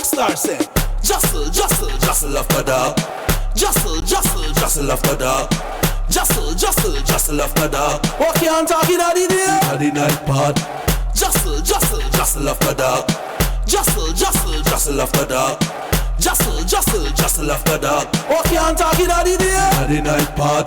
Rockstar say, Jostle, jostle, jostle off the dog. Jostle, jostle, jostle off the dog. Jostle, jostle, jostle off the dog. What you talking about the day? At the night pod. Jostle, jostle, jostle off the dog. Jostle, jostle, jostle off the dog. Jostle, jostle, jostle off the dog. What you talking about the day? At the night pod.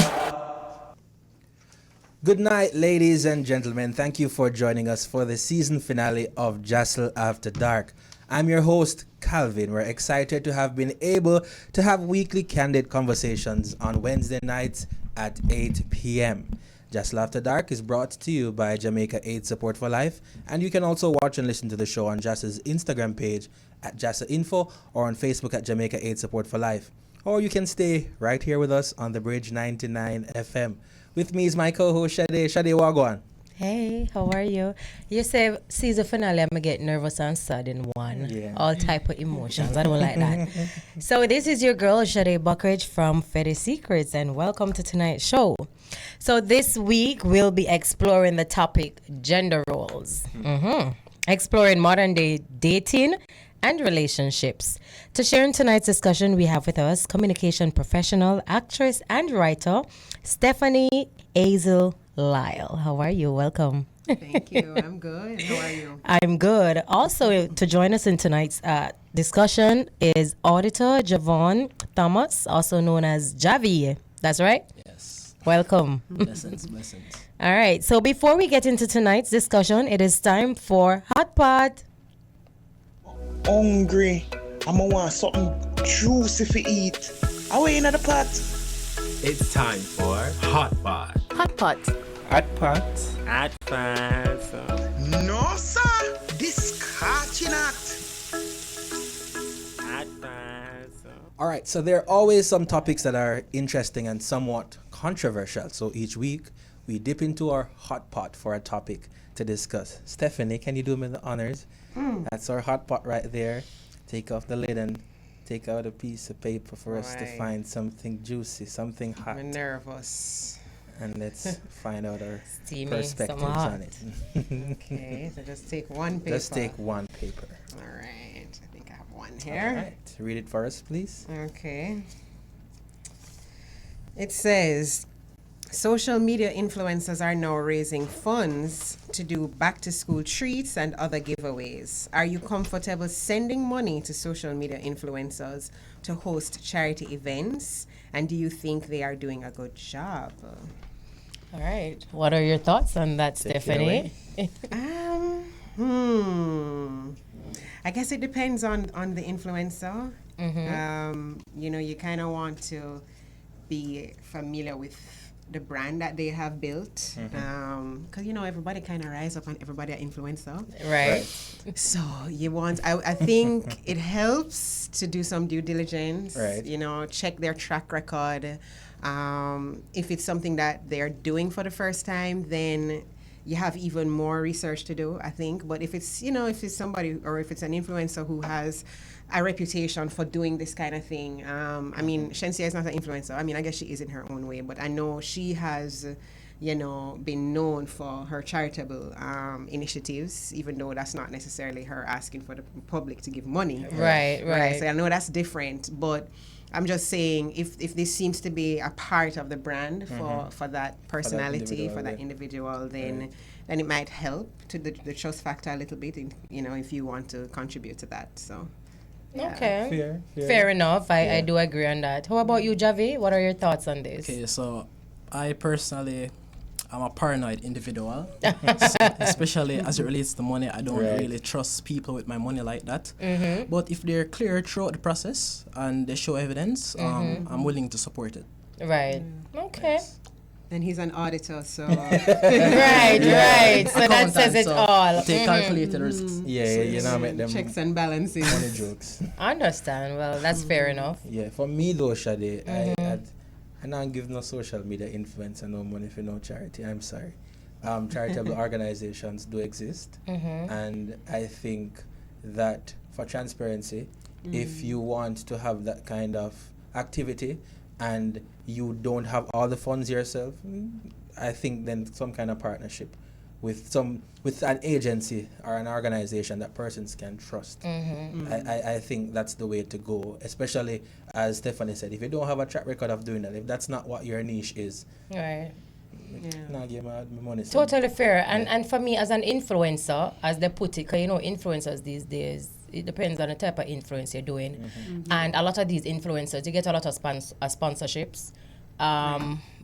Good night, ladies and gentlemen. Thank you for joining us for the season finale of JASL After Dark. I'm your host, Calvin. We're excited to have been able to have weekly candid conversations on Wednesday nights at 8 p.m. JASL After Dark is brought to you by Jamaica AIDS Support for Life, and you can also watch and listen to the show on JASL's Instagram page at JASL Info or on Facebook at Jamaica AIDS Support for Life. Or you can stay right here with us on the Bridge 99 FM. With me is my co-host, Shade. Shade, Wagwan. Hey, how are you? You say season finale, I'm going to get nervous and sad in one. Yeah. All type of emotions. I don't like that. So this is your girl, Shade Buckridge from Fetty Secrets, and welcome to tonight's show. So this week, we'll be exploring the topic gender roles. Exploring modern-day dating and relationships. To share in tonight's discussion, we have with us communication professional, actress, and writer, Stephanie Azel Lyle. How are you? Welcome. Thank you. I'm good. How are you? I'm good. Also, to join us in tonight's discussion is auditor Javon Thomas, also known as Javi. That's right? Yes. Welcome. Blessings. All right. So before we get into tonight's discussion, it is time for Hot Pot. Hungry. I'ma want something juicy to eat. Away in the pot. It's time for Hot Pot. Hot Pot. Hot pot. Hot Pot. No, sir. This catching at. Hot Pot. All right, so there are always some topics that are interesting and somewhat controversial. So each week, we dip into our hot pot for a topic to discuss. Stephanie, can you do me the honors? That's our hot pot right there. Take off the lid and take out a piece of paper for us to Right. find something juicy, something hot. I'm nervous. And let's find out our Steamy, perspectives some hot. on it. Okay, so just take one paper. Just take one paper. All right. I think I have one All here. right, read it for us, please. Okay. It says, social media influencers are now raising funds to do back-to-school treats and other giveaways. Are you comfortable sending money to social media influencers to host charity events? And do you think they are doing a good job? All right. What are your thoughts on that, Take it Stephanie? I guess it depends on the influencer. You know, you kind of want to be familiar with the brand that they have built, because you know everybody kind of rise up and everybody an influencer. Right. So you want, I think it helps to do some due diligence. Right. You know, check their track record. If it's something that they're doing for the first time, then you have even more research to do, I think. But if it's, you know, if it's somebody or if it's an influencer who has a reputation for doing this kind of thing, I mean, Shensia is not an influencer. I mean, I guess she is in her own way, but I know she has, you know, been known for her charitable initiatives, even though that's not necessarily her asking for the public to give money. Right. So I know that's different, but I'm just saying if this seems to be a part of the brand for that personality, for that individual, then it might help to the trust factor a little bit, you know, if you want to contribute to that. So. Yeah. Okay. Fair enough. I do agree on that. How about you, Javi? What are your thoughts on this? Okay, so I personally, I'm a paranoid individual, so especially as it relates to money. I don't really trust people with my money like that. But if they're clear throughout the process and they show evidence, I'm willing to support it. Right. Okay. And he's an auditor, so. Right. So that says it all. Take calculated risks. Yeah, you know, make them Checks and balances. money jokes. Understand. Well, that's fair enough. Yeah, for me though, Shade, I don't give no social media influencer no money for no charity. I'm sorry. Charitable organizations do exist, and I think that for transparency, if you want to have that kind of activity and you don't have all the funds yourself, I think then some kind of partnership with an agency or an organization that persons can trust. I think that's the way to go, especially as Stephanie said, if you don't have a track record of doing that, if that's not what your niche is, Right. nah, give me money. Totally fair. And for me, as an influencer, as they put it, because influencers these days, it depends on the type of influence you're doing. And a lot of these influencers, you get a lot of sponsorships.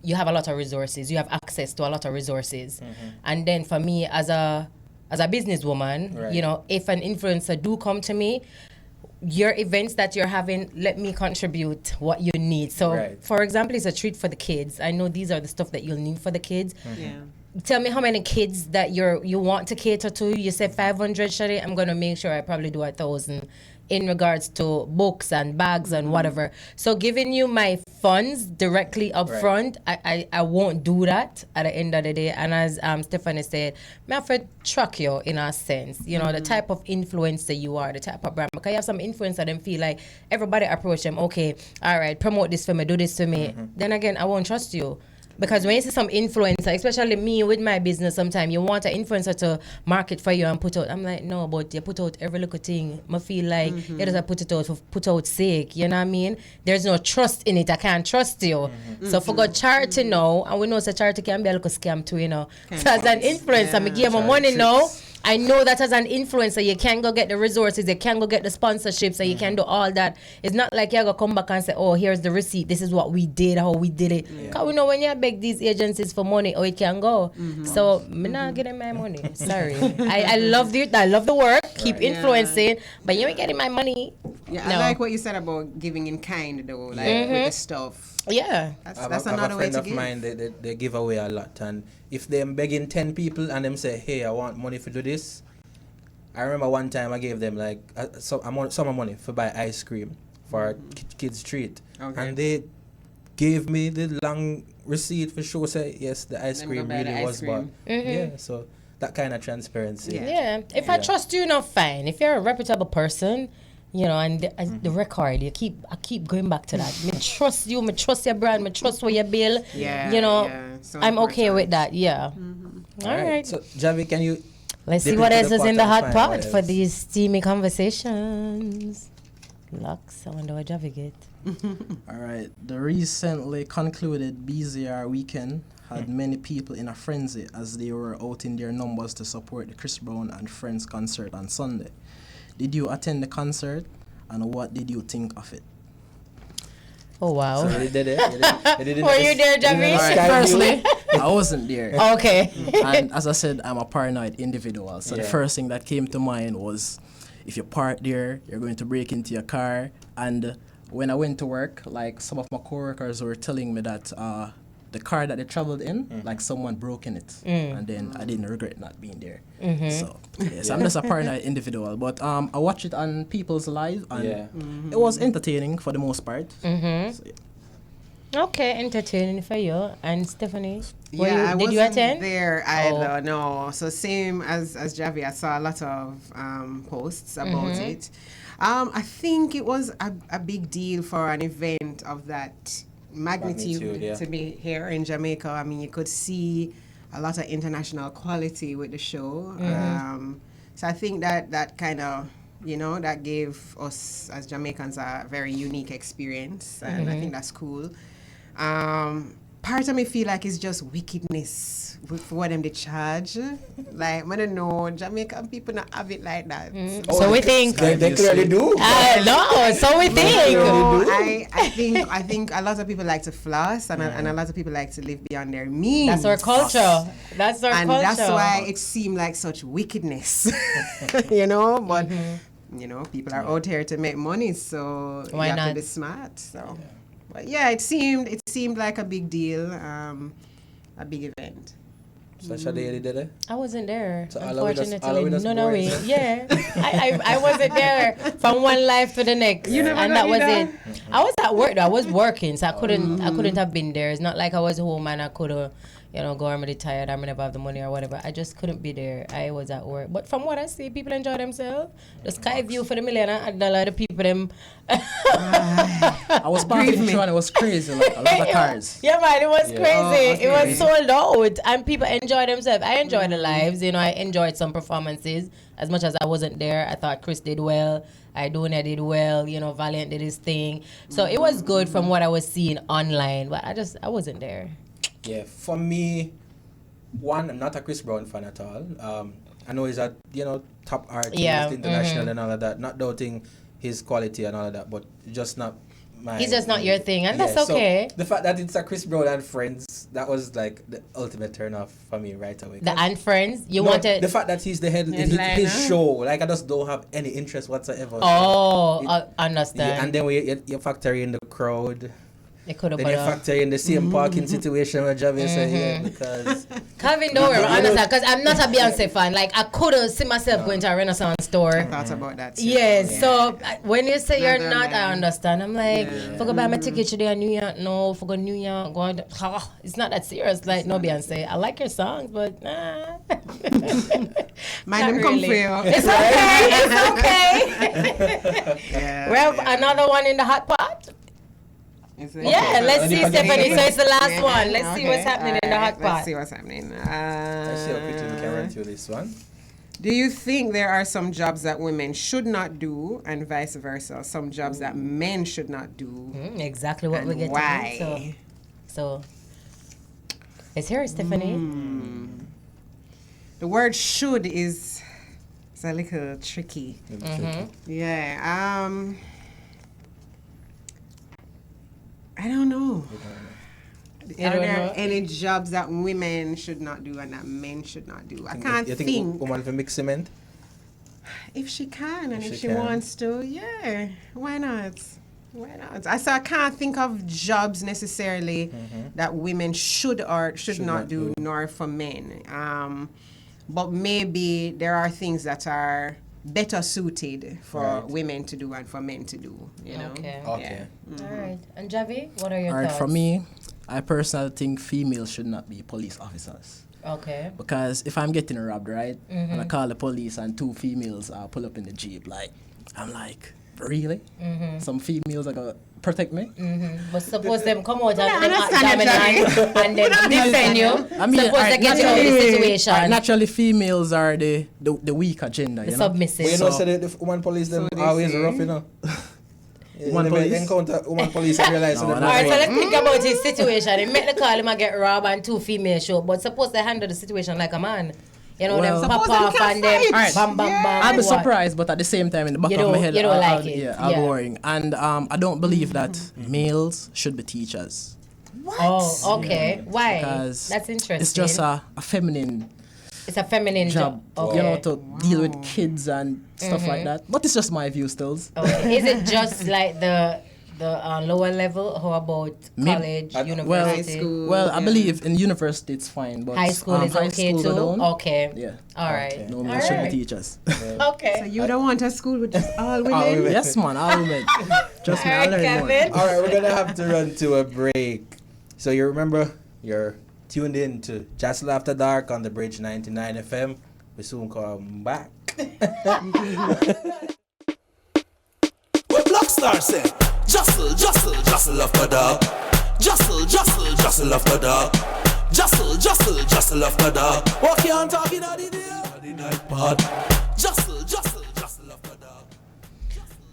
You have a lot of resources. You have access to a lot of resources. And then for me, as a businesswoman, if an influencer do come to me, your events that you're having, let me contribute what you need. So, for example, it's a treat for the kids. I know these are the stuff that you'll need for the kids. Tell me how many kids that you want to cater to. You said 500, Shari. I'm going to make sure I probably do 1,000 in regards to books and bags and whatever. So giving you my funds directly up front, I won't do that at the end of the day. And as Stephanie said, I have to track you in a sense, the type of influencer you are, the type of brand. Because you have some influencer them feel like everybody approach them, okay, all right, promote this for me, do this for me. Then again, I won't trust you. Because when you see some influencer, especially me with my business, sometimes you want an influencer to market for you and put out. I'm like, no, but you put out every little thing. I feel like you just put it out for put out sake. You know what I mean? There's no trust in it. I can't trust you. So for God charity now, and we know that charity can be a little scam too, So as an influencer, I give my money now. I know that as an influencer, you can go get the resources, you can go get the sponsorships, and you can do all that. It's not like you're going to come back and say, oh, here's the receipt. This is what we did, how we did it. Because we know when you beg these agencies for money, it can go. So, I'm not getting my money. Sorry. I love the work. Keep influencing. But you ain't getting my money. Yeah, No. I like what you said about giving in kind, though, like with the stuff. Yeah. That's I have another a way friend to of give. mine, they give away a lot, and if they're begging 10 people and them say, hey, I want money for do this, I remember one time I gave them like some money for buy ice cream for a kids treat, and they gave me the long receipt for sure, say yes, the ice cream really was bought. Yeah, so that kind of transparency. Yeah. If I trust you, fine. If you're a reputable person, and the record, I keep going back to that. Me trust you, me trust your brand, me trust what you build. So I'm okay important. with that. Yeah. All right. So Javi, can you? Let's see dip what into else is in the pot hot and find pot what for else? these steamy conversations. Lux, I wonder what Javi get. All right. The recently concluded BZR weekend had many people in a frenzy as they were out in their numbers to support the Chris Brown and Friends concert on Sunday. Did you attend the concert, and what did you think of it? Oh, wow. So you did it. Were you there, Javi? Firstly, I wasn't there. Okay. And as I said, I'm a paranoid individual. So the first thing that came to mind was, if you park there, you're going to break into your car. And when I went to work, like some of my coworkers were telling me that the car that they traveled in, like someone broke in it. And then I didn't regret not being there. So yes, I'm just a paranoid individual. But I watched it on people's live, and it was entertaining for the most part. So, yeah. Okay, entertaining for you. And Stephanie, I did you wasn't attend? there either. No. So same as Javi, I saw a lot of posts about it. I think it was a big deal for an event of that magnitude to be here in Jamaica. I mean, you could see a lot of international quality with the show. So I think that kind of, that gave us as Jamaicans a very unique experience, and I think that's cool. Part of me feel like it's just wickedness with what them they charge. Like, I don't know, Jamaican people not have it like that. So we think. They clearly do. No, so we think. So I think a lot of people like to floss, and a lot of people like to live beyond their means. That's our culture. That's our And culture. that's why it seemed like such wickedness, But people are out here to make money, so Why you have not? to be smart. So, but yeah, it seemed like a big deal, a big event. So Shade did it? I wasn't there, So all of it just unfortunately. No boring. way. Yeah, I wasn't there from one life to the next, and that was it. I was at work though. I was working, so I couldn't have been there. It's not like I was home and I could have, go, I'm really tired, I'm never have the money or whatever. I just couldn't be there. I was at work. But from what I see, people enjoy themselves. The sky view for the million, and a lot of people, them. I was part of the show and it was crazy, like a lot of cars. Yeah, man, it was crazy. Oh, it was sold out, and people enjoyed themselves. I enjoyed the lives. I enjoyed some performances. As much as I wasn't there, I thought Chris did well. Iduna did well. Valiant did his thing. So it was good from what I was seeing online, but I wasn't there. Yeah, for me, one, I'm not a Chris Brown fan at all. I know he's a top artist, international and all of that. Not doubting his quality and all of that, but just not my. He's just not your thing, and that's okay. So the fact that it's a Chris Brown and Friends, that was like the ultimate turn off for me right away. The and Friends, wanted the fact that he's the head, his show. Like I just don't have any interest whatsoever. I understand. Yeah, and then you factor in the crowd. Then you factor in the same parking situation with Javi said here because Calvin, don't worry, understand, because I'm not a Beyonce fan. Like I couldn't see myself going to a Renaissance store. I thought about that too. Yes, so when you say you're not, I understand. I'm like, forgot buy my ticket today in New York. No, forgot New York. It's not that serious. Like no Beyonce. I like your songs, but nah. Mind them come for you. It's okay. We have another one in the hot pot. Yeah, let's see, Stephanie. So it's the last one. Let's see what's happening in the hot pot. Let's see what's happening. Let's see how quickly we can run through this one. Do you think there are some jobs that women should not do and vice versa? Some jobs that men should not do? Exactly what we get why? to do. So let's hear it, Stephanie. The word should is a little tricky. Yeah. I don't know. Are there any jobs that women should not do and that men should not do? I can't think. You think woman can mix cement? If she can and if she wants to, yeah. Why not? Why not? I can't think of jobs necessarily that women should or should not do, nor for men. But maybe there are things that are better suited for women to do and for men to do, Okay. Yeah. All right. And Javi, what are your All right, thoughts? for me, I personally think females should not be police officers. Okay. Because if I'm getting robbed, right, and I call the police and two females pull up in the Jeep, I'm like, really? Some females are going to protect me? But suppose them come out and them examine and then defend you. Suppose they get you out of the situation. Naturally, females are the weak agenda, The submissive. But say the woman police them always rough, Woman police? Encounter woman police and realize All right, so let's think about his situation. He make the call, him and get robbed and two females show. But suppose they handle the situation like a man. Them pop off and them bam, bam, bam. I'll be surprised, but at the same time, in the back of my head, you don't like it. Yeah, I'll be worrying. And I don't believe that males should be teachers. What? Oh, okay. Yeah. Why? Because that's interesting. it's just a feminine It's a feminine job. Okay. To deal with kids and stuff like that. But it's just my view still. Okay. Is it just like the lower level? How about college, university? High school? Well, I believe in university it's fine, but high school is okay too. Okay. Yeah. All right. No men should be teachers. Okay. So you don't want a school with just all women? Yes, man, all women. Just me, I'll learn more. All right, we're gonna have to run to a break. So you remember you're tuned in to JASL After Dark on the Bridge 99 FM. We soon come back. What Blockstar said? Jostle, jostle, jostle after dark. Jostle, jostle, jostle after dark. Jostle, jostle, jostle after dark. What you on talking about the night pod? Jostle, jostle, jostle after dark.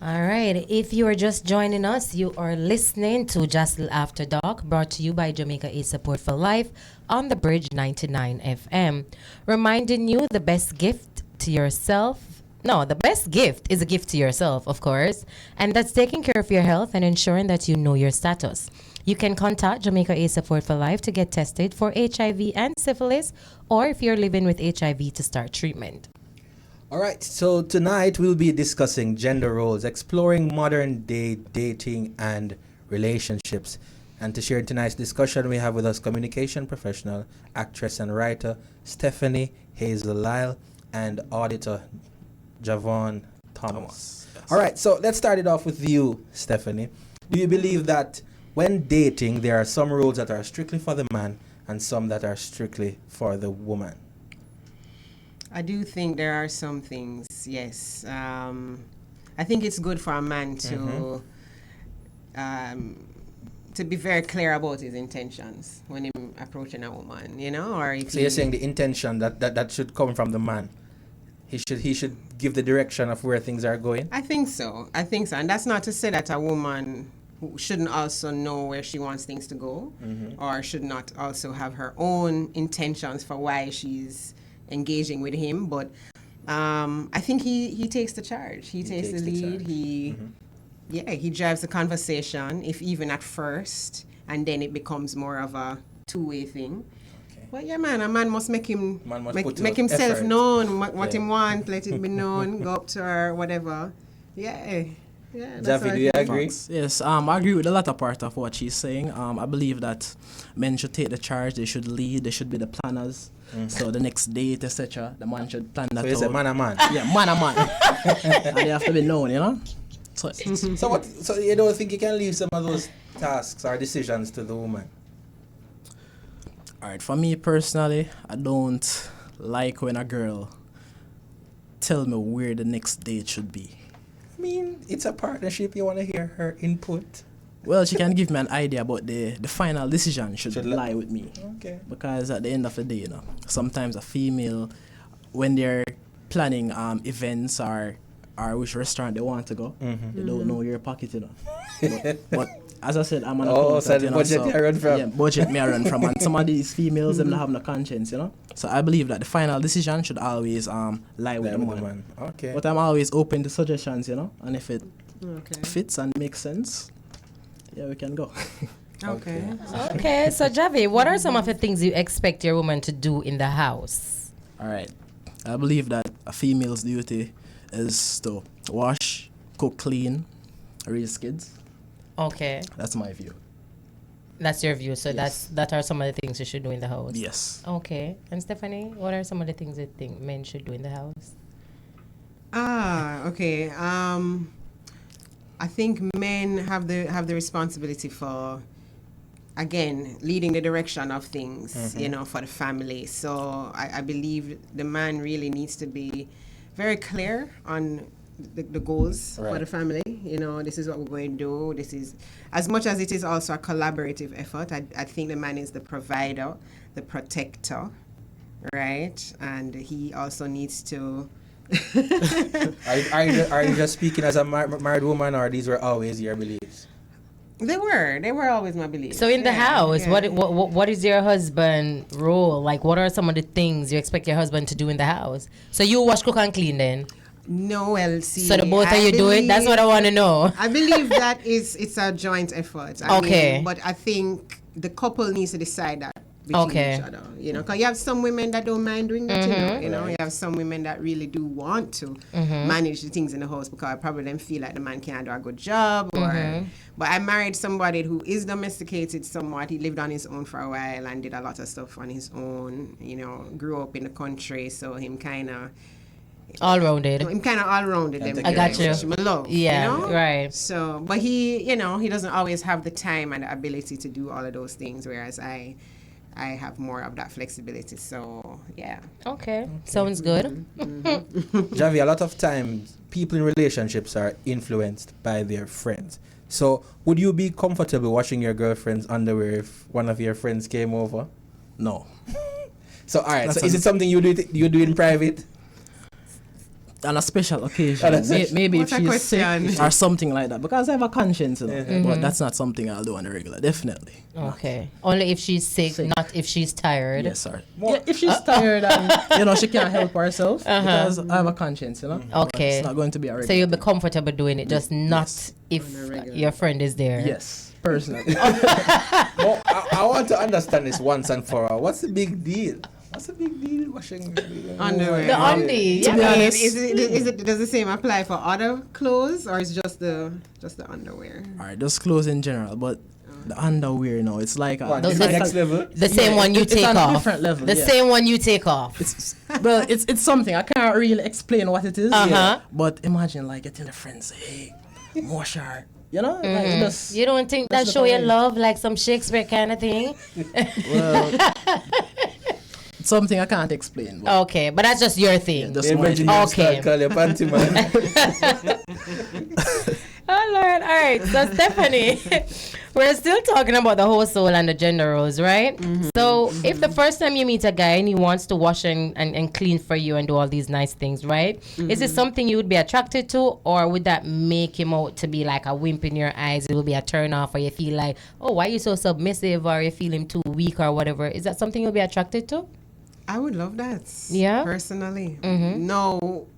All right. If you are just joining us, you are listening to JASL After Dark, brought to you by Jamaica Aid Support for Life on the Bridge 99 FM. Reminding you the best gift to yourself. No, the best gift is a gift to yourself, of course, and that's taking care of your health and ensuring that you know your status. You can contact Jamaica Aid Support for Life to get tested for HIV and syphilis, or if you're living with HIV, to start treatment. All right, so tonight we'll be discussing gender roles, exploring modern day dating and relationships. And to share tonight's discussion, we have with us communication professional, actress and writer Stephanie Hazel Lyle, and auditor Javon Thomas. Yes. All right, so let's start it off with you, Stephanie. Do you believe that when dating, there are some rules that are strictly for the man and some that are strictly for the woman? I do think there are some things, yes. I think it's good for a man to be very clear about his intentions when he's approaching a woman, you know, or if So you're saying the intention that should come from the man. He should give the direction of where things are going. I think so. And that's not to say that a woman shouldn't also know where she wants things to go, or should not also have her own intentions for why she's engaging with him. But I think he takes the charge. He takes the lead. He drives the conversation, if even at first, and then it becomes more of a two-way thing. Okay. But yeah, man, a man must make himself effort. known, what him want, let it be known, go up to her, whatever. Yeah. That's Javi, do you agree? Yes, I agree with the latter part of what she's saying. I believe that men should take the charge, they should lead, they should be the planners. So the next date, etc., the man should plan that So you say out. man a man. Yeah, man a man. And they have to be known, you know? So, So you don't think you can leave some of those tasks or decisions to the woman? alright, for me personally, I don't like when a girl tell me where the next date should be. I mean, it's a partnership. You want to hear her input. Well, she can give me an idea, but the final decision should Should lie with me. Okay. Because at the end of the day, you know, sometimes a female, when they're planning events or which restaurant they want to go, they don't know your pocket, you know. but as I said, I'm an accountant, so the you know, budget may run from. Yeah, budget may run from. And some of these females, them don't have no conscience, you know. So I believe that the final decision should always lie with the man. Okay. But I'm always open to suggestions, you know. And if it fits and makes sense, yeah, we can go. Okay. Okay, so Javi, what are some of the things you expect your woman to do in the house? All right. I believe that a female's duty is to wash, cook, clean, raise kids. Okay, That's my view. that's your view. So Yes. that are some of the things you should do in the house. Yes. Okay, and Stephanie, what are some of the things you think men should do in the house? Okay. I think men have the responsibility for, again, leading the direction of things, you know, for the family. So I believe the man really needs to be very clear on the goals for the family. You know, this is what we're going to do. This is, as much as it is also a collaborative effort, I think the man is the provider, the protector, right? And he also needs to... Are you just speaking as a married woman, or these were always your beliefs? They were always my beliefs. So in the house, yeah. what is your husband role? Like, what are some of the things you expect your husband to do in the house? So you wash, cook, and clean then? No, LC. So the both of you do it? That's what I want to know. I believe that it's a joint effort. I mean, but I think the couple needs to decide that between each other. You know, because you have some women that don't mind doing that. You know, you have some women that really do want to manage the things in the house because probably them feel like the man can't do a good job. But I married somebody who is domesticated somewhat. He lived on his own for a while and did a lot of stuff on his own. You know, grew up in the country, so him kind of All-rounded. I'm kind of all-rounded. I got you. My love, Yeah, you know? right. So, but he, you know, he doesn't always have the time and the ability to do all of those things, whereas I have more of that flexibility. So, yeah. Okay, sounds good. Javi, a lot of times people in relationships are influenced by their friends. So would you be comfortable washing your girlfriend's underwear if one of your friends came over? No. So all right, so is it something you do in private? On a special occasion, maybe if What a she's sick question. or something like that, because I have a conscience, you know. But that's not something I'll do on a regular, definitely. Okay, only if she's sick, not if she's tired. Yes, sir. Yeah, if she's tired and, you know, she can't help herself, because I have a conscience, you know. But Okay. it's not going to be a regular. So you'll be comfortable doing it, just not if your friend is there. Yes, personally. Well, I want to understand this once and for all. What's the big deal? What's the big deal washing Underwear. The undies. To be Yeah. honest, Does the same apply for other clothes, or is just the underwear? Alright, just clothes in general, but the underwear, you know, it's like What, Those this is are- next level? The same one you it's take on a off. different level, The yeah. same one you take off. It's something I can't really explain what it is. Uh-huh. But imagine like you tell a friend, say, hey, wash her You know, like just You don't think that That's show the your way. love like some Shakespeare kind of thing? well, it's something I can't explain. But Okay, but that's just your thing. that's my Imagine thing. you Okay. start call your panty man. Oh Lord! All right, so Stephanie, we're still talking about the whole soul and the gender roles, right? So if the first time you meet a guy and he wants to wash and clean for you and do all these nice things, right? Is it something you would be attracted to, or would that make him out to be like a wimp in your eyes? It will be a turn off, or you feel like, oh, why are you so submissive, or you feel him too weak, or whatever? Is that something you'll be attracted to? I would love that. Yeah? Personally. No,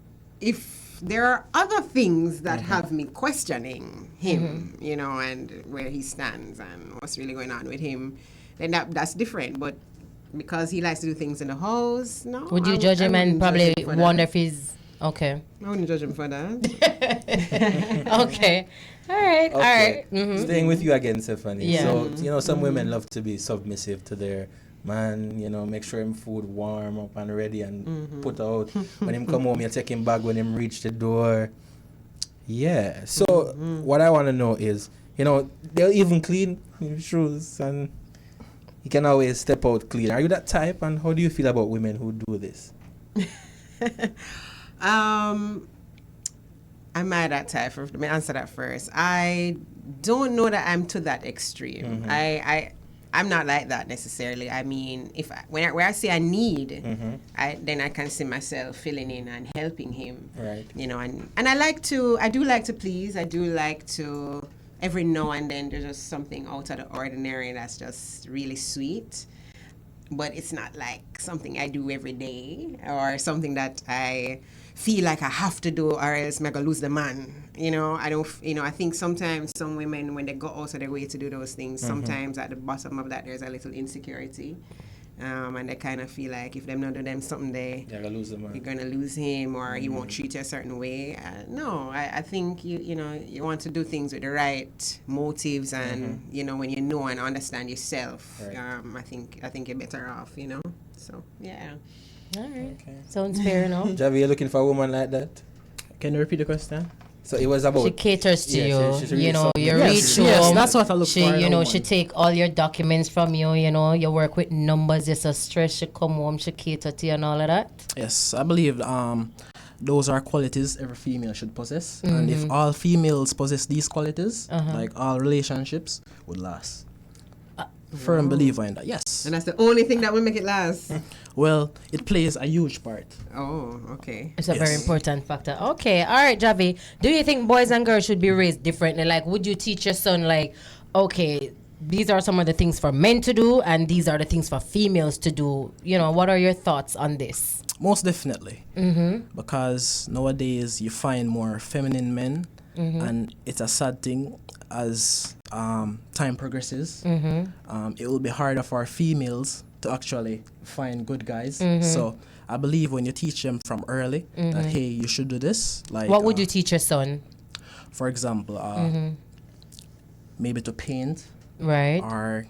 if there are other things that have me questioning him, you know, and where he stands and what's really going on with him, then that's different. But because he likes to do things in the house, no. Would you I judge him wouldn't and probably judge him for wonder that. if he's okay? I wouldn't judge him for that. Okay. All right. All right. Staying with you again, Stephanie. Yeah. So, you know, some women love to be submissive to their man, you know, make sure him food warm up and ready and put out. When him come home, you take him back when him reach the door. Yeah. So, what I want to know is, you know, they'll even clean his shoes and he can always step out clean. Are you that type? And how do you feel about women who do this? Am I that type? Let me answer that first. I don't know that I'm to that extreme. I'm not like that necessarily. I mean, if where I say I need, then I can see myself filling in and helping him. Right. You know, and I do like to please. I do like to, every now and then there's just something out of the ordinary that's just really sweet. But it's not like something I do every day or something that I feel like I have to do or else I'm going to lose the man. You know, I think sometimes some women, when they go out of their way to do those things, sometimes at the bottom of that there's a little insecurity. And they kind of feel like if them not do them something, You're gonna lose the man. you're going to lose him or he won't treat you a certain way. No, I think you want to do things with the right motives and, you know, when you know and understand yourself, Right. I think you're better off, you know. So, yeah. All right. Sounds fair enough. Javi, you looking for a woman like that? Can you repeat the question? So it was about She caters to Yeah, you. she's really You know, something. you Yes, reach yes, home. that's what I look she, for in a You know, woman. she take all your documents from you. You know, you work with numbers. You're so stressed. She come home. She cater to you and all of that. Yes, I believe those are qualities every female should possess. And if all females possess these qualities, like all relationships would last. Firm believer in that, yes. And that's the only thing that will make it last. Well, it plays a huge part. Oh, okay. It's a very Yes. important factor. Okay, all right, Javi. Do you think boys and girls should be raised differently? Like, would you teach your son, like, okay, these are some of the things for men to do, and these are the things for females to do? You know, what are your thoughts on this? Most definitely. Because nowadays you find more feminine men, and it's a sad thing as time progresses. It will be harder for females to actually find good guys. So I believe when you teach them from early that, hey, you should do this. Like, What would you teach your son? for example, maybe to paint Right. or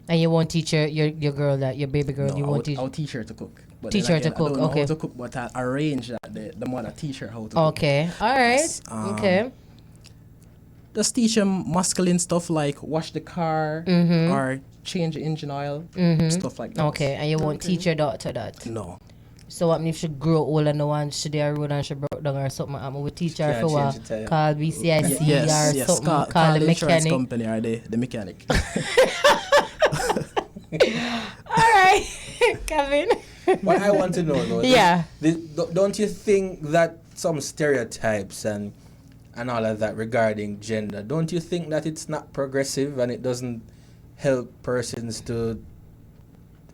And you won't teach your girl that, your baby girl, no, you I won't would, teach. I'll teach her to cook. But Teach then her to again, I cook, don't know okay. how to cook, but I arrange that the mother teach her how to cook. Okay, all right. Yes, Okay. Just teach them masculine stuff like wash the car or change the engine oil, stuff like that. Okay, and you won't teach your daughter that. No. So what if she grow old and the one she there road and she broke down or something? I would teach her Can't for change the tire. call BCIC Yes, or yes. something. Call Call the the insurance mechanic. company or the mechanic. All right, Kevin. What I want to know though, Yeah. don't you think that some stereotypes and all of that regarding gender, don't you think that it's not progressive and it doesn't help persons to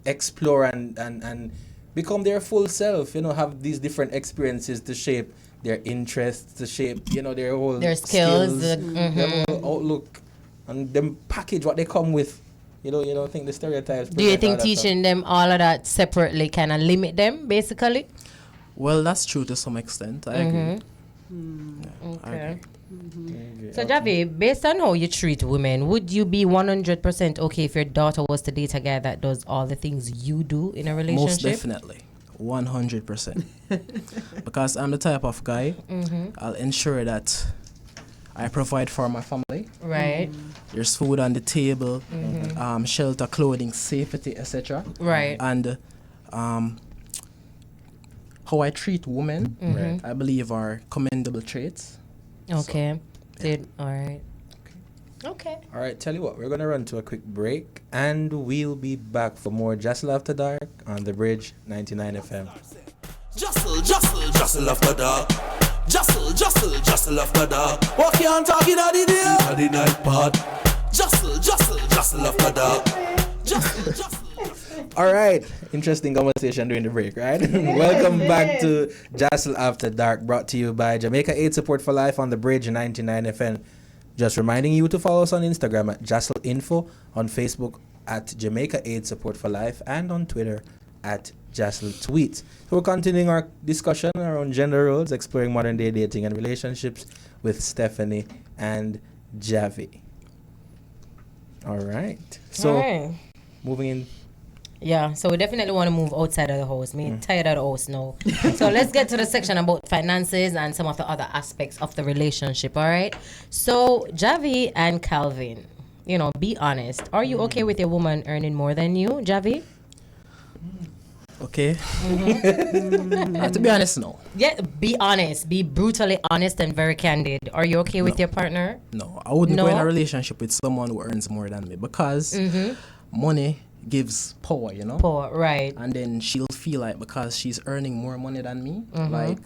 explore and become their full self, you know, have these different experiences to shape their interests, to shape, you know, their whole Their skills, their whole outlook, and them package what they come with. You know, think the stereotypes. Do you prevent all think that stuff. teaching them all of that separately kind of limit them, basically? Well, that's true to some extent. I agree. Okay. So, Javi, based on how you treat women, would you be 100% okay if your daughter was to date a guy that does all the things you do in a relationship? Most definitely. 100%. Because I'm the type of guy, I'll ensure that I provide for my family. Right. There's food on the table, shelter, clothing, safety, etc. Right. And how I treat women, I believe, are commendable traits. Okay. All right. Okay. All right, tell you what, we're going to run to a quick break and we'll be back for more JASL After Dark on The Bridge 99 FM. Jostle after dark. Jostle after dark. What can't talk in the day? At the night part. Jostle after dark. Jostle. All right, interesting conversation during the break, right? Welcome back to JASL After Dark, brought to you by Jamaica Aid Support for Life on The Bridge 99 FM. Just reminding you to follow us on Instagram at JASL Info, on Facebook at Jamaica Aid Support for Life, and on Twitter at JASL Tweets. So we're continuing our discussion around gender roles, exploring modern day dating and relationships with Stephanie and Javi. All right. So All right. moving in. Yeah, so we definitely want to move outside of the house. Me tired of the house now. So let's get to the section about finances and some of the other aspects of the relationship, all right? So Javi and Calvin, be honest. Are you okay with your woman earning more than you, Javi? Okay. To be honest, no. Yeah, be honest. Be brutally honest and very candid. Are you okay with your partner? No, I wouldn't go in No? a relationship with someone who earns more than me because money gives power, Poor, right. And then she'll feel like because she's earning more money than me, like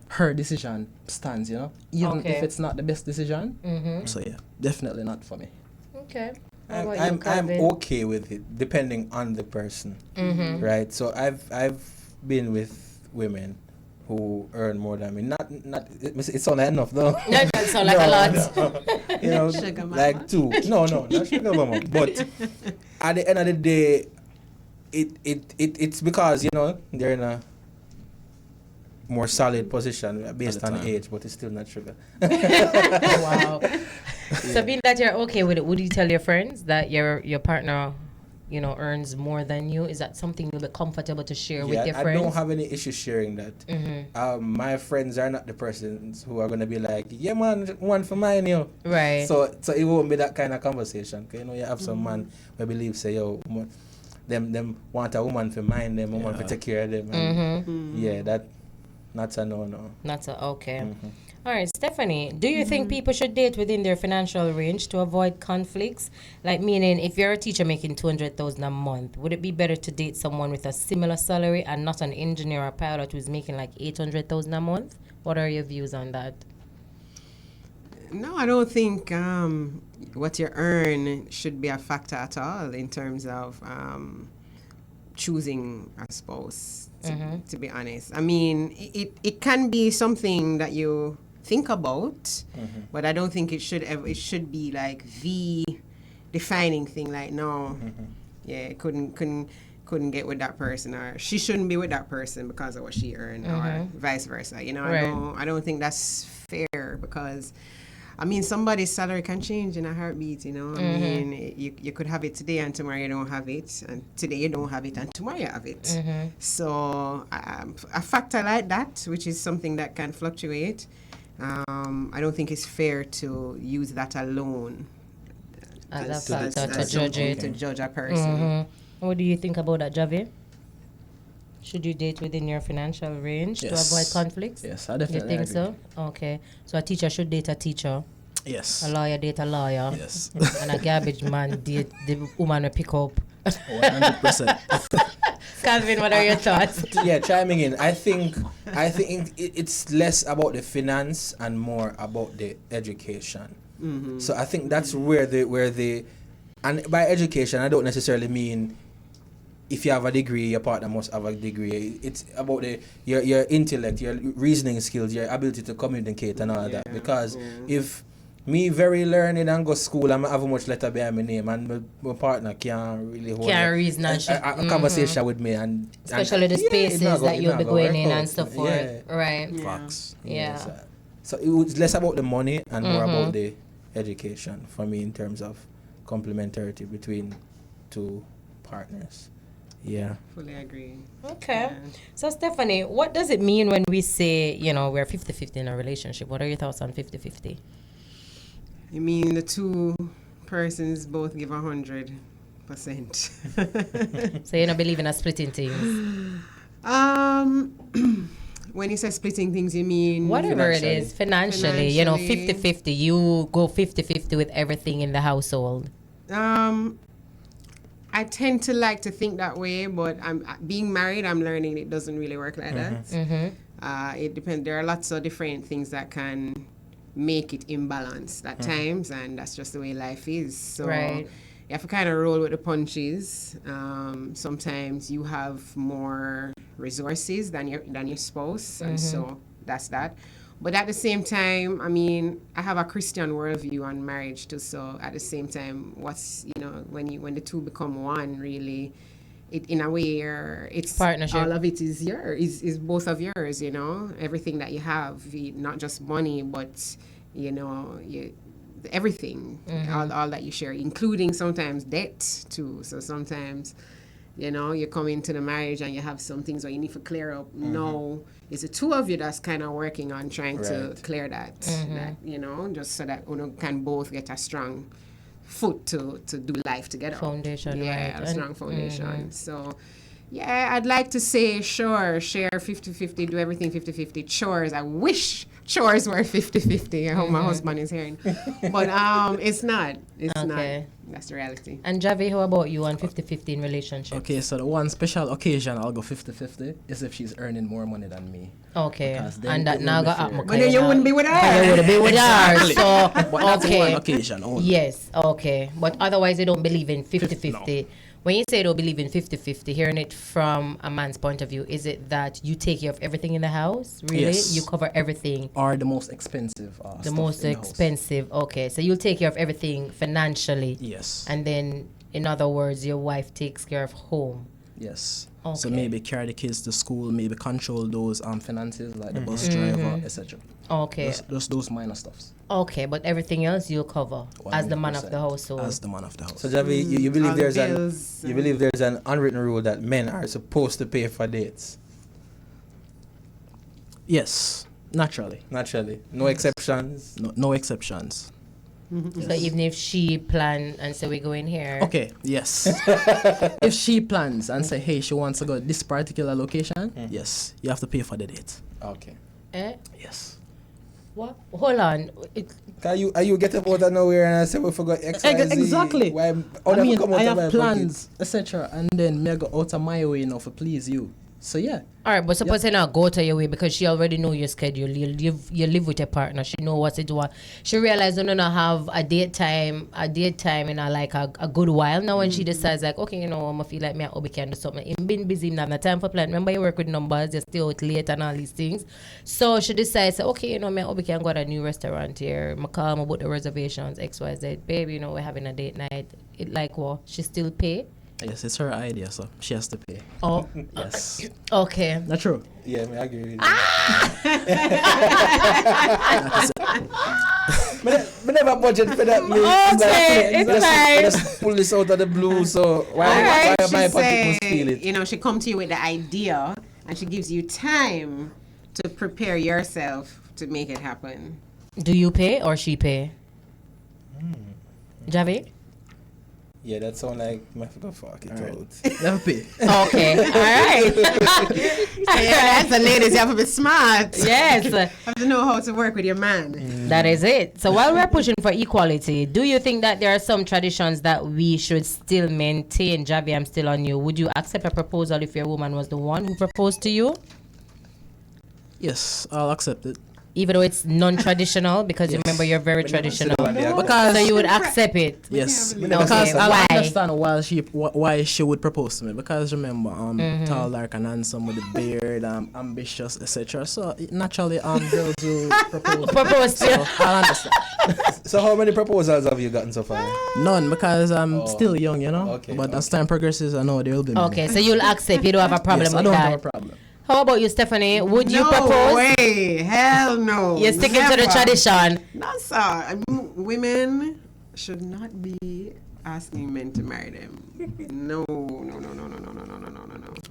her decision stands, even Okay. if it's not the best decision. So yeah, definitely not for me. Okay. How about you, I'm Calvin? okay with it depending on the person, right? So I've been with women who earn more than me. Not it's not enough though. That does sound like a lot. Sugar mama. Like two. No, not sugar mama. But at the end of the day, it's because they're in a more solid position based on time. age, but it's still not sugar. Wow. So being that you're okay with it, would you tell your friends that your partner, earns more than you? Is that something you'll be comfortable to share with your I friends? don't have any issue sharing that. My friends are not the persons who are gonna be like, yeah man, one for mine, Right. So it won't be that kind of conversation. 'Cause, you have some man who believe say, yo, them want a woman for mine, them woman for take care of them. And yeah, that's a no. Not so okay. All right, Stephanie, do you think people should date within their financial range to avoid conflicts? Like, meaning, if you're a teacher making $200,000 a month, would it be better to date someone with a similar salary and not an engineer or pilot who's making like $800,000 a month? What are your views on that? No, I don't think what you earn should be a factor at all in terms of choosing a spouse, to be honest. I mean, it can be something that you think about, but I don't think it should be like the defining thing. Like, no, yeah, couldn't get with that person, or she shouldn't be with that person because of what she earned, or vice versa. Right. I don't think that's fair because, I mean, somebody's salary can change in a heartbeat, I mean, you could have it today and tomorrow you don't have it, and today you don't have it and tomorrow you have it. So a factor like that, which is something that can fluctuate, I don't think it's fair to use that alone As a factor to judge something it. to judge a person. What do you think about that, Javi? Should you date within your financial range to Yes. avoid conflicts? Yes, I You definitely think agree. so? Okay. So a teacher should date a teacher, Yes. a lawyer date a lawyer, Yes. and a garbage man date the woman we pick up. 100%. Calvin, what are your thoughts? Yeah, chiming in. I think it's less about the finance and more about the education. So I think that's where the and by education I don't necessarily mean if you have a degree, your partner must have a degree. It's about your intellect, your reasoning skills, your ability to communicate and all that. Because if me very learned and go school, I'm have much letter behind my name, and my partner can't really hold Can't reason and shit. a conversation with me, and Especially the yeah, it's spaces not that you'll it's be not gonna going in work and out. stuff for it. Right. Facts. Yeah. So it was less about the money and more about the education for me in terms of complementarity between two partners. Yeah. Fully agree. Okay. Yeah. So, Stephanie, what does it mean when we say, we're 50-50 in a relationship? What are your thoughts on 50-50? You mean the two persons both give 100%? So you don't believe in a splitting things? When you say splitting things, you mean Whatever it is, financially, you know, 50-50. You go 50-50 with everything in the household. I tend to like to think that way, but I'm being married. I'm learning it doesn't really work like that. It depends. There are lots of different things that can make it imbalanced at times, and that's just the way life is. So Right. you have to kind of roll with the punches. Sometimes you have more resources than your spouse, and so that's that. But at the same time, I mean, I have a Christian worldview on marriage too. So at the same time, when the two become one, really, it in a way, it's Partnership. all of it is yours, is both of yours. You know, everything that you have, not just money, but everything, all that you share, including sometimes debt too. So sometimes, you come into the marriage and you have some things where you need to clear up. No, it's the two of you that's kind of working on trying to clear that, just so that you can both get a strong foot to do life together. Foundation, yeah, right. a strong foundation. So, yeah, I'd like to say, sure, share 50-50, do everything 50-50. Chores, I wish chores were 50-50. I hope my husband is hearing. But it's not. It's not. That's the reality. And Javi, how about you on 50-50 in relationship? Okay, so the one special occasion I'll go 50-50 is if she's earning more money than me. Okay. Because then And that it now will be got fair. up. But then you wouldn't be with her. You wouldn't be with her. So, But that's one okay. occasion only. Yes, okay. But otherwise, you don't believe in 50-50. When you say you don't believe in 50-50, hearing it from a man's point of view, is it that you take care of everything in the house? Really? Yes. You cover everything? Or the most expensive The stuff most in the house. expensive. Okay. So you'll take care of everything financially. Yes. And then, in other words, your wife takes care of home. Yes. Okay. So maybe carry the kids to school, maybe control those finances like the bus driver, etc. Okay. Just those minor stuffs. Okay, but everything else you'll cover as the man of 100%. the household. As the man of the house. So Javi, you all believe the there's bills you believe there's an unwritten rule that men are supposed to pay for dates? Yes, naturally. Naturally, no exceptions. No exceptions. So even if she plan and say we go in here. Okay, yes. If she plans and say, hey, she wants to go to this particular location, yes, you have to pay for the date. Okay. Yes. What? Hold on. Are you getting out of nowhere and I say we forgot X, Y, Z? Exactly. Why, I mean, come out I of my have pocket? plans, etc. And then me go out of my way now to please you. So yeah. All right, but suppose you not go to your way because she already know your schedule. You live with your partner. She know what to do. She realize you don't have a date time in like a good while. Now when she decides like, okay, I'm gonna feel like me and Obi can do something. I'm been busy, not have time for plan. Remember you work with numbers, you stay out late and all these things. So she decides, okay, me and Obi can go to a new restaurant here. I call about the reservations, XYZ. Babe, we're having a date night. It like what? She still pay? Yes, it's her idea, so she has to pay. Oh, Yes. okay. Not true. Yeah, I agree with you. I never budget for that. Okay, it's fine. Just pull this out of the blue, so why Alright, my she pocket must feel it? she come to you with the idea and she gives you time to prepare yourself to make it happen. Do you pay or she pay? Javi? Yeah, that sound like my fuck it out. Never pay. Okay, all right. Yeah, that's the ladies. You have to be smart. Yes, You have to know how to work with your man. that is it. So while we're pushing for equality, do you think that there are some traditions that we should still maintain? Javi, I'm still on you. Would you accept a proposal if your woman was the one who proposed to you? Yes, I'll accept it. Even though it's non-traditional, because you remember you're very traditional. Because So you would accept it? yes, Okay, because I why? understand why she would propose to me. Because remember, tall, dark, and handsome with a beard, ambitious, etc. So naturally, girls will propose. Propose to you. So I'll understand. So how many proposals have you gotten so far? None, because I'm still young, Okay, But as time progresses, I know there will be many. Okay, so you'll accept. You don't have a problem Yes, I with don't that. have a problem. How about you, Stephanie? Would you No propose? way. Hell no. You're sticking to the Never. tradition. No, sir. I mean, women should not be asking men to marry them. No.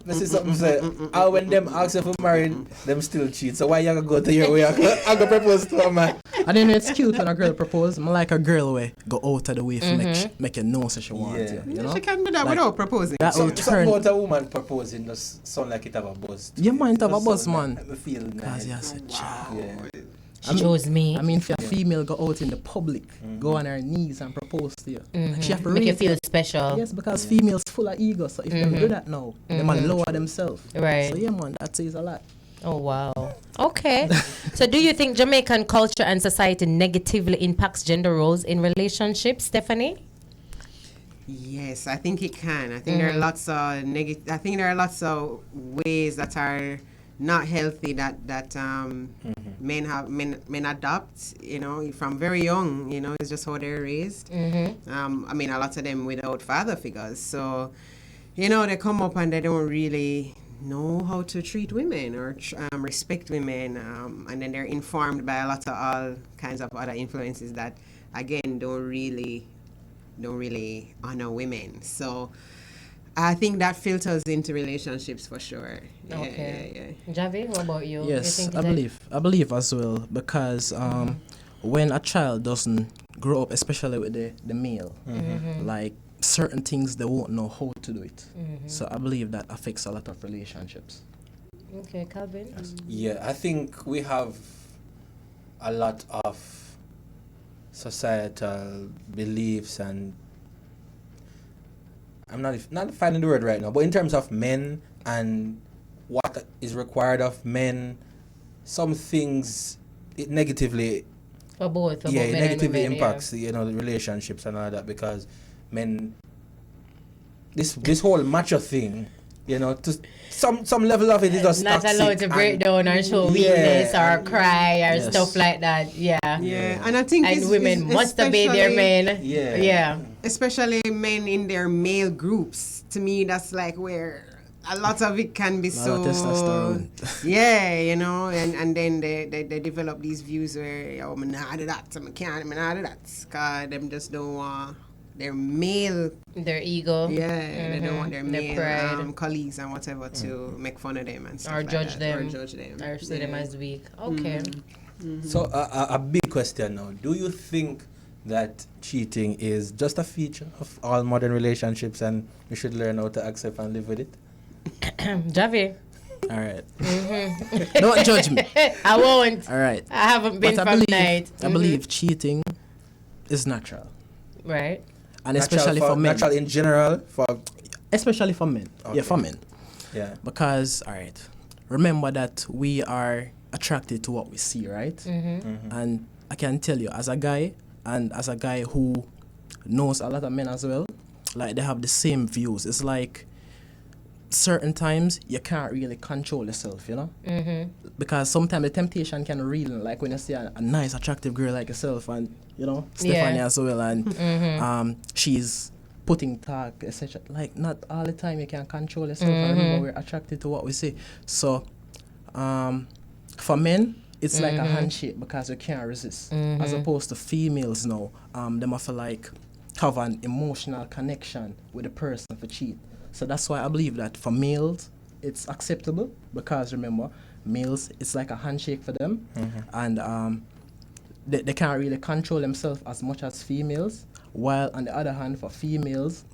This is something say. When them ask you for married, them still cheat. So why you gonna go to your way? I go propose to a man. And then it's cute when a girl propose. I like a girl way go out of the way for make you know so she wants you. You know? She can do that without proposing. That will turn. Something about a woman proposing just sound like it have a buzz. You might have a buzz, man. I feel nice. Because you're such a child. Yeah. She chose me. I mean, if a female go out in the public, go on her knees and propose to you, like she have to Make you raise feel special. Yes, because females full of ego. So if they do that now, they might lower themselves. Right. So yeah, man, that says a lot. Oh, wow. Okay. So do you think Jamaican culture and society negatively impacts gender roles in relationships, Stephanie? Yes, I think it can. I think there are lots of I think there are lots of ways that are not healthy that men adopt. You know, from very young. You know, it's just how they're raised. I mean, a lot of them without father figures. So, you know, they come up and they don't really know how to treat women or respect women, and then they're informed by a lot of all kinds of other influences that, again, don't really honor women. So I think that filters into relationships for sure. Okay. Javi, what about you? Yes, You think I believe as well, because when a child doesn't grow up, especially with the male, like certain things they won't know how to do it. So I believe that affects a lot of relationships. Okay, Calvin. Yes. Yeah, I think we have a lot of societal beliefs, and I'm not finding the word right now, but in terms of men and what is required of men, some things it negatively For both. For it both men negatively and women, impacts the relationships and all that, because men, this whole macho thing, to some level of it is just not toxic allowed to break down or show weakness or cry or stuff like that. Yeah. And I think And women must obey their men. Yeah. Especially men in their male groups. To me, that's like where a lot of it can be so testosterone. and then they develop these views where I'm not do that, I can't, I'm not do that, cause them just don't want their male, their ego. they don't want their male pride. colleagues and whatever to make fun of them and stuff Or like judge that. them. Or judge them. Or see them as weak. Okay. So a big question now: do you think that cheating is just a feature of all modern relationships, and we should learn how to accept and live with it? Javi. All right. Don't judge me. I won't. All right. I haven't been But from night. I believe cheating is natural, Right. and especially for men. Natural in general, Especially for men. Okay. Yeah, for men. Yeah. Because, all right, remember that we are attracted to what we see, right? And I can tell you, as a guy, and as a guy who knows a lot of men as well, like they have the same views. It's like certain times you can't really control yourself, because sometimes the temptation can really, like when you see a nice, attractive girl like yourself, and Stephanie as well, and she's putting talk, etc. Like not all the time you can control yourself. And remember, we're attracted to what we see. So, for men, it's like a handshake because you can't resist. As opposed to females now, they must like have an emotional connection with the person for cheat. So that's why I believe that for males, it's acceptable, because remember, males, it's like a handshake for them, and they can't really control themselves as much as females. While on the other hand, for females,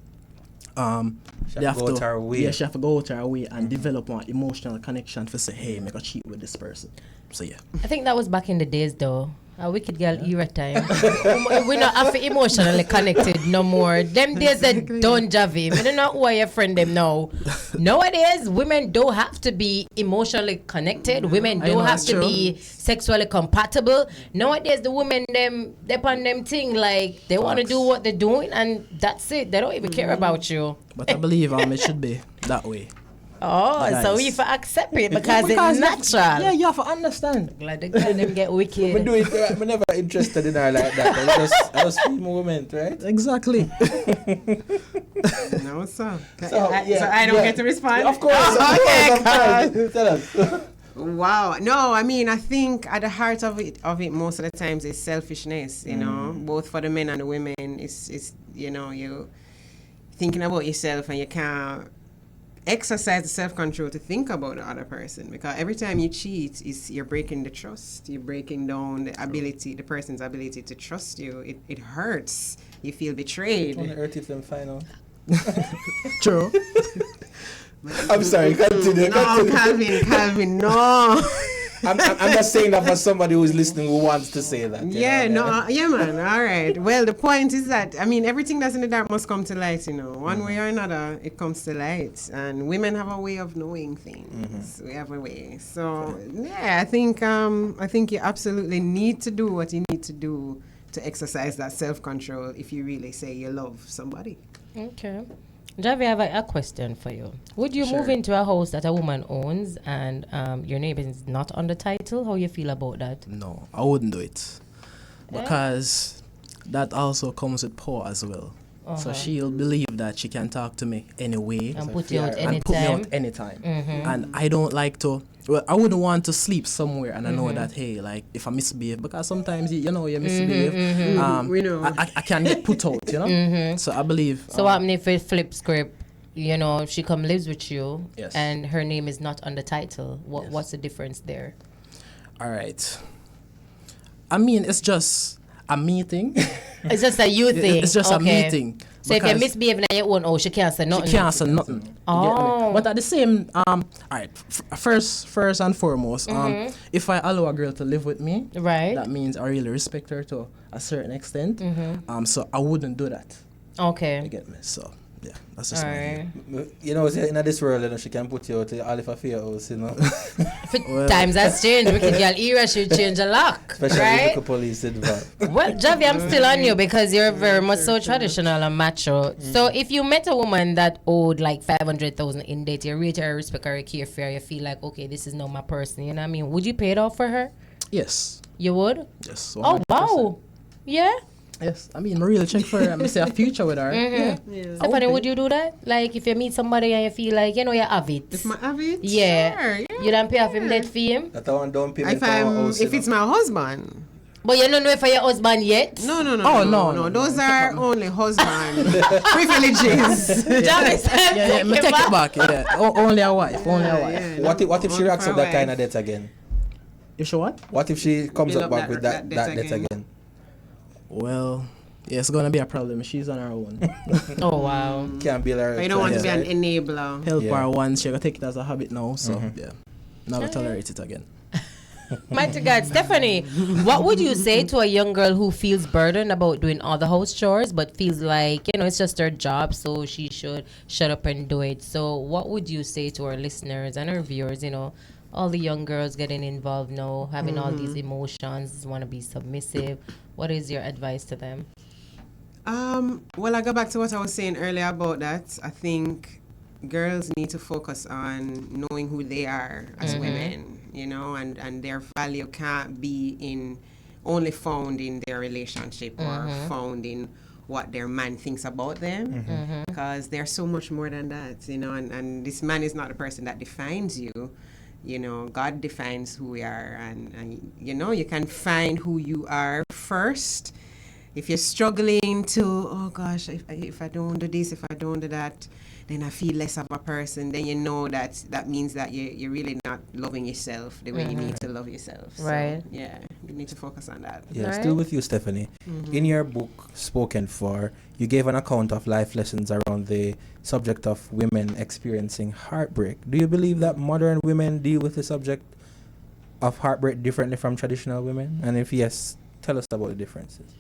they have to go out her way. Yeah, she have to go out her way and develop an emotional connection to say, hey, make a cheat with this person. So yeah. I think that was back in the days though. A wicked girl era time. We're not have emotionally connected no more. Them days that don't Javi. I don't know who are your friend them now. Nowadays, women don't have to be emotionally connected. Women don't have to be sexually compatible. Nowadays, the women them on them thing like they want to do what they're doing and that's it. They don't even care about you. But I believe it should be that way. Oh, Nice. so we have to accept it because it's natural. Yeah, you have to understand. Glad they can them get wicked. We do it. We're never interested in her like that. I was free moment, right? Exactly. No, sir. So I don't get to respond? Of course. Of course. Tell us. Wow. No, I mean, I think at the heart of it most of the times is selfishness, both for the men and the women. It's you thinking about yourself and you can't exercise the self-control to think about the other person, because every time you cheat, you're breaking the trust. You're breaking down the person's ability to trust you. It hurts. You feel betrayed. Only hurt if them final. True. I'm sorry, continue. No, Calvin, no. I'm just saying that for somebody who's listening who wants to say that. Yeah, man. All right. Well, the point is that, I mean, everything that's in the dark must come to light, One way or another, it comes to light. And women have a way of knowing things. We have a way. So, yeah, I think you absolutely need to do what you need to do to exercise that self-control if you really say you love somebody. Okay. Javi, I have a question for you. Would you move into a house that a woman owns and your name is not on the title? How you feel about that? No, I wouldn't do it. Because that also comes with power as well. So she'll believe that she can talk to me anyway. And put you out and put me anytime. out anytime. And I don't like to, I wouldn't want to sleep somewhere and I know that, hey, like, if I misbehave, because sometimes, you misbehave, We know. I can get put out, So I believe. So what if it flip script, if she come lives with you Yes. and her name is not on the title, what's the difference there? All right. I mean, it's just a meeting. It's just a you thing. It's just a meeting. So if you misbehave in your own, she can't say nothing. She can't say nothing. You get me? Oh. But at the same, all right. First and foremost, if I allow a girl to live with me, Right. that means I really respect her to a certain extent. So I wouldn't do that. Okay. You get me? So yeah, that's just All my right. view. In this world, she can put you out to all if I fear house, Times has changed. Wicked girl era should change a lot, Especially right? if the police involved. Well, Javi, I'm still on you because you're very much so traditional and macho. So if you met a woman that owed like 500,000 in debt, you rate her, respect her, you care for her, you feel like, okay, this is not my person, you know what I mean? Would you pay it off for her? Yes. You would? Yes. Oh, 100%. wow. Yeah? Yes. I mean, I really check for her. I see a future with her. Yeah. Stephanie, would you do that? Like, if you meet somebody and you feel like, you have it. If my have it? Yeah. Sure, yeah. You don't pay off him debt for him? That one don't pay me If for our house, if it's my husband. But you don't know if for your husband yet? No. Oh, no. Those are only husband privileges. Javi said, Yeah, me take it back. Yeah. Only a wife. Only a wife. Yeah, What if she only racks for up a that kind wife. of debt again? You sure what? What if she comes Build up up back with that that debt debt again? Well, yeah, it's gonna be a problem. She's on her own. Oh, wow. Can't be her. But you don't want to be an enabler. Help Yeah. her once. She gonna take it as a habit now. So yeah, never tolerate it again. Mighty God. Stephanie, what would you say to a young girl who feels burdened about doing all the house chores but feels like, it's just her job, so she should shut up and do it? So what would you say to our listeners and our viewers, all the young girls getting involved now, having all these emotions, want to be submissive? What is your advice to them? Well, I go back to what I was saying earlier about that. I think girls need to focus on knowing who they are as women, and their value can't be only found in their relationship or found in what their man thinks about them, because they're so much more than that, and this man is not the person that defines you. God defines who we are, and you can find who you are first. If you're struggling to, oh gosh, if I don't do this, if I don't do that, then I feel less of a person, then that means that you're really not loving yourself the way you need to love yourself. Right. So, yeah, you need to focus on that. Yeah, Right. still with you, Stephanie. In your book, Spoken For, you gave an account of life lessons around the subject of women experiencing heartbreak. Do you believe that modern women deal with the subject of heartbreak differently from traditional women? And if yes, tell us about the differences.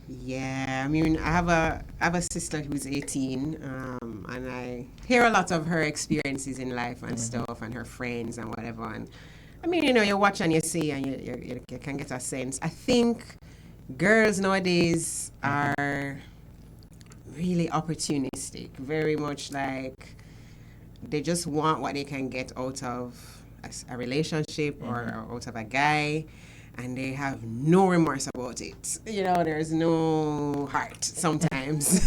Yeah, I mean, I have a sister who's 18, and I hear a lot of her experiences in life and stuff, and her friends and whatever. And I mean, you watch and you see, and you can get a sense. I think girls nowadays are really opportunistic, very much like they just want what they can get out of a relationship or out of a guy. And they have no remorse about it. There's no heart sometimes.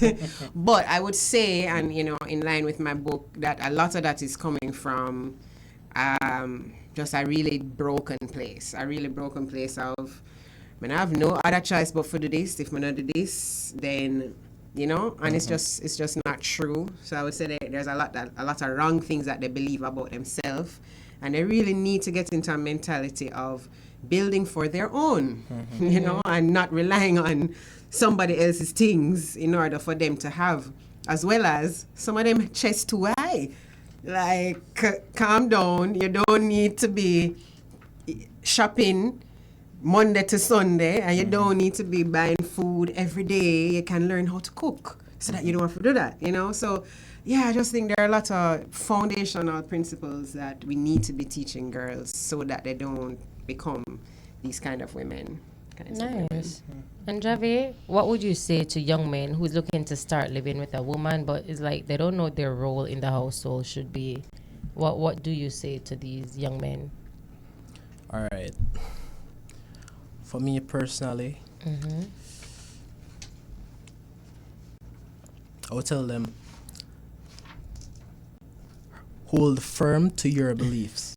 But I would say, and in line with my book, that a lot of that is coming from just a really broken place. A really broken place of, I have no other choice but to do this. If I not do this, then you know, and it's just not true. So I would say that there's a lot of wrong things that they believe about themselves, and they really need to get into a mentality of building for their own, you know, and not relying on somebody else's things in order for them to have, as well as some of them chest too high. Like, calm down. You don't need to be shopping Monday to Sunday, and you don't need to be buying food every day. You can learn how to cook so that you don't have to do that, you know? So, yeah, I just think there are a lot of foundational principles that we need to be teaching girls so that they don't become these kind of women. Nice. And Javi, what would you say to young men who's looking to start living with a woman, but it's like they don't know what their role in the household should be? What do you say to these young men? All right. For me personally, I would tell them, hold firm to your beliefs.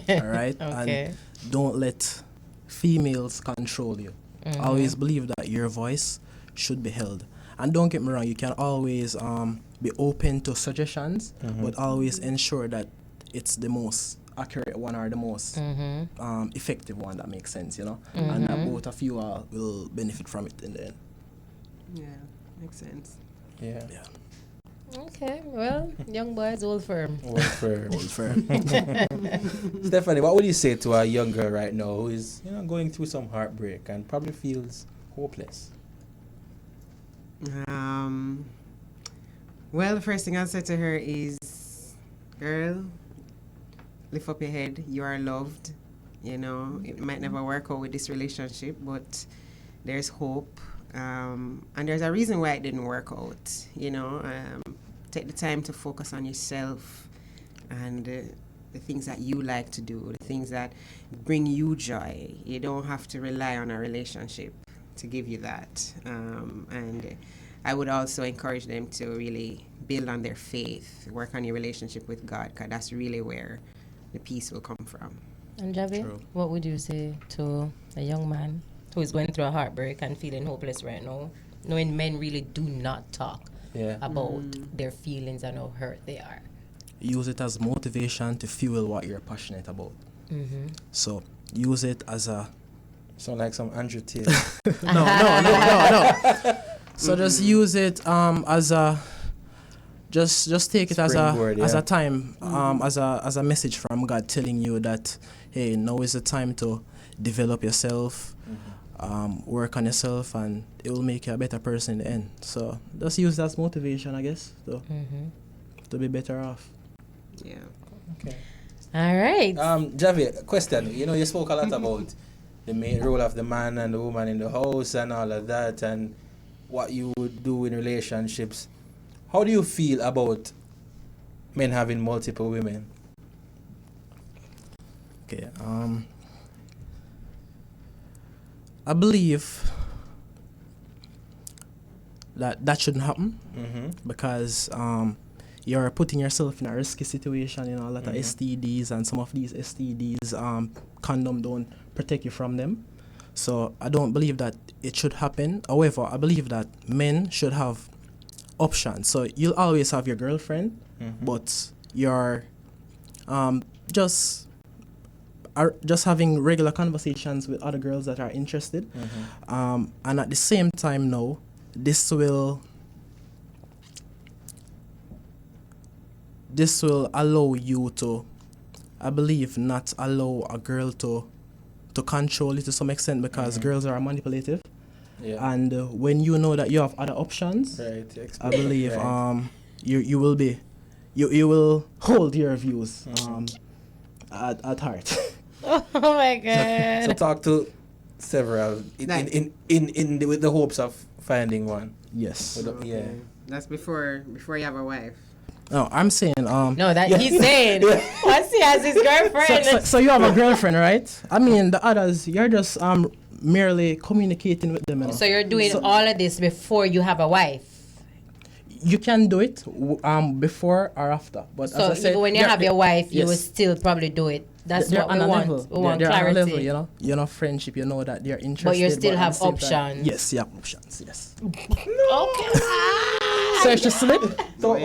All right? Okay. And don't let females control you. Always believe that your voice should be held. And don't get me wrong, you can always be open to suggestions, but always ensure that it's the most accurate one or the most effective one that makes sense, you know? And that both of you will benefit from it in the end. Yeah, makes sense. Yeah. Okay, well, young boys, old firm. Old firm. Hold firm. Stephanie, what would you say to a young girl right now who is, you know, going through some heartbreak and probably feels hopeless? Well, the first thing I'll say to her is, girl, lift up your head. You are loved. You know, it might never work out with this relationship, but there's hope. And there's a reason why it didn't work out. You know, take the time to focus on yourself and the things that you like to do, the things that bring you joy. You don't have to rely on a relationship to give you that. And I would also encourage them to really build on their faith, work on your relationship with God, because that's really where the peace will come from. And Javi, True. what would you say to a young man who is going through a heartbreak and feeling hopeless right now, knowing men really do not talk about their feelings and how hurt they are? Use it as motivation to fuel what you're passionate about. So use it as a Sound like some Andrew Tate. no. So just use it as a just take it as Springboard, a time as a message from God telling you that, hey, now is the time to develop yourself, work on yourself, and it will make you a better person in the end. So just use that as motivation, I guess, to be better off. Yeah. Okay. All right. Javi, question. You know, you spoke a lot about the main role of the man and the woman in the house and all of that, and what you would do in relationships. How do you feel about men having multiple women? Okay. I believe that shouldn't happen because you're putting yourself in a risky situation. You know, a lot of STDs, and some of these STDs, condom don't protect you from them. So I don't believe that it should happen. However, I believe that men should have options. So you'll always have your girlfriend, but you're just having regular conversations with other girls that are interested. And at the same time now, this will allow you to, I believe, not allow a girl to control you to some extent, because girls are manipulative. Yeah. And when you know that you have other options, I believe you will hold your views at heart. Oh my God. So talk to several with the hopes of finding one. Yes. Yeah. That's before you have a wife. No, I'm saying No, that he's saying once he has his girlfriend. so you have a girlfriend, right? I mean, the others, you're just merely communicating with them. You know? So you're doing all of this before you have a wife. You can do it before or after, but So as I said, even when you have your wife, you will yes. still probably do it That's they're what on we a want. level. We want they're on a clarity. level, you know. You know, friendship. You know that they're interested. But you still at have the same time- options. Yes, you have options. Yes. Okay. Search the slip. So,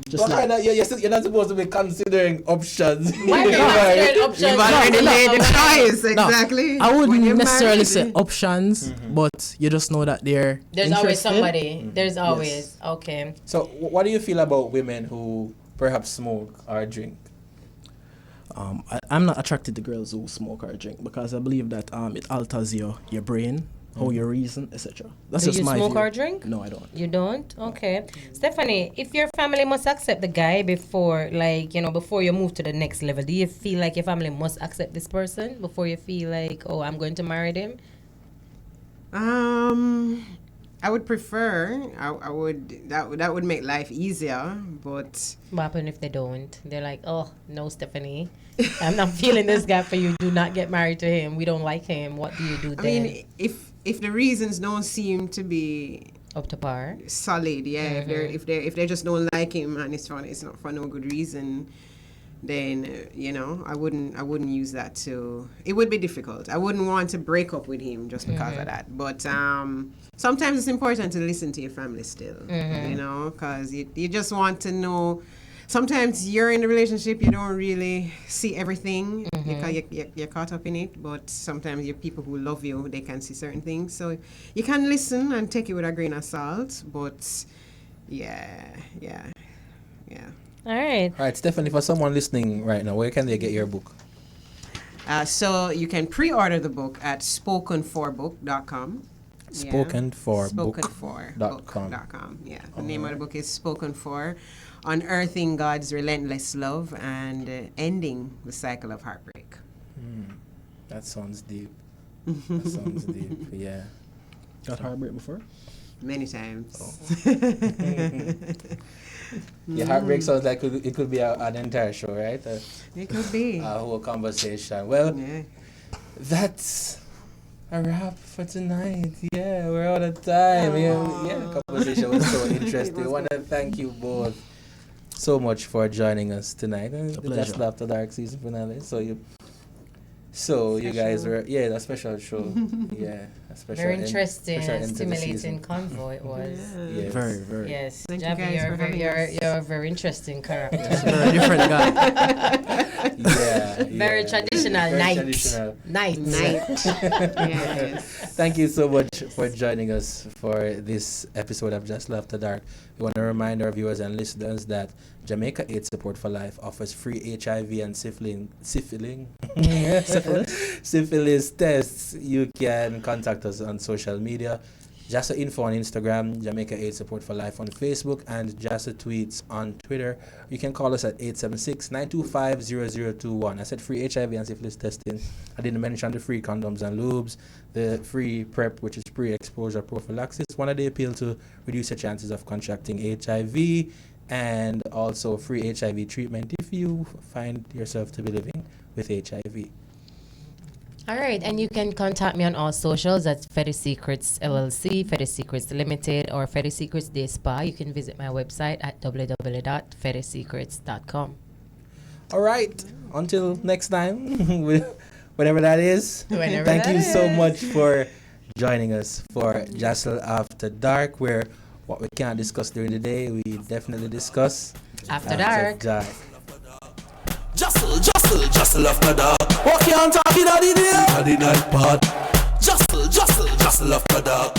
Just so like you're not supposed to be considering options. Why are you considering options? You've already made the choice, No, exactly. I When wouldn't you're necessarily married. say options, but you just know that they're There's always interested. somebody. There's always. Okay. So, what do you feel about women who perhaps smoke or drink? I'm not attracted to girls who smoke or drink because I believe that it alters your brain, how you reason, etc. That's Do just you my smoke view. or drink? No, I don't. You don't? Okay. Stephanie, if your family must accept the guy before, like, you know, before you move to the next level, do you feel like your family must accept this person before you feel like, oh, I'm going to marry them? I would prefer. I would. That would make life easier. But What happens if they don't? They're like, oh, no, Stephanie, I'm not feeling this guy for you. Do not get married to him. We don't like him. What do you do I then? mean, if the reasons don't seem to be Up to par? solid, yeah. If they just don't like him and it's not for no good reason, then you know, I wouldn't use that to. It would be difficult. I wouldn't want to break up with him just because of that. But sometimes it's important to listen to your family still, you know, because you just want to know. Sometimes you're in a relationship, you don't really see everything because you're caught up in it. But sometimes your people who love you, they can see certain things. So you can listen and take it with a grain of salt. But yeah. All right. All right, Stephanie, for someone listening right now, where can they get your book? So you can pre-order the book at spokenforbook.com. Spokenforbook.com. Yeah, the name of the book is Spoken For, Unearthing God's Relentless Love and Ending the Cycle of Heartbreak. That sounds deep. That sounds deep. Yeah. Got heartbreak before? Many times. Yeah, heartbreak sounds like it could be an entire show, right? It could be. A whole conversation. Well, Yeah. that's a wrap for tonight. Yeah, we're out of time. Yeah, the conversation was so interesting. I want to thank you both so much for joining us tonight. The pleasure. JASL After Dark season finale. So you guys were a special show. Yeah, a special. Very interesting special and end to the stimulating season. convo it was. Yes. Very, very. Yes, Thank you Javi, guys for having us. you're a very interesting character. Very different guy. Yeah, Very traditional. Very Night. traditional. Night. Yes. Thank you so much for joining us for this episode of JASL After Dark. We want to remind our viewers and listeners that Jamaica AIDS Support for Life offers free HIV and syphilis tests. You can contact us on social media. JASL Info on Instagram, Jamaica AIDS Support for Life on Facebook, and JASL Tweets on Twitter. You can call us at 876-925-0021. I said free HIV and syphilis testing. I didn't mention the free condoms and lubes, the free PrEP, which is pre-exposure prophylaxis. One of the appeal to reduce your chances of contracting HIV, and also free HIV treatment if you find yourself to be living with HIV. All right, and you can contact me on all socials. That's Fetty Secrets LLC, Fetty Secrets Limited, or Fetty Secrets Day Spa. You can visit my website at www.fettysecrets.com. All right, until next time, whenever that is. Whenever Thank that you so is. much for joining us for JASL After Dark, where what we can't discuss during the day, we definitely discuss After dark. Jostle after dark. What can't talk in the day? In the night part. Jostle after dark.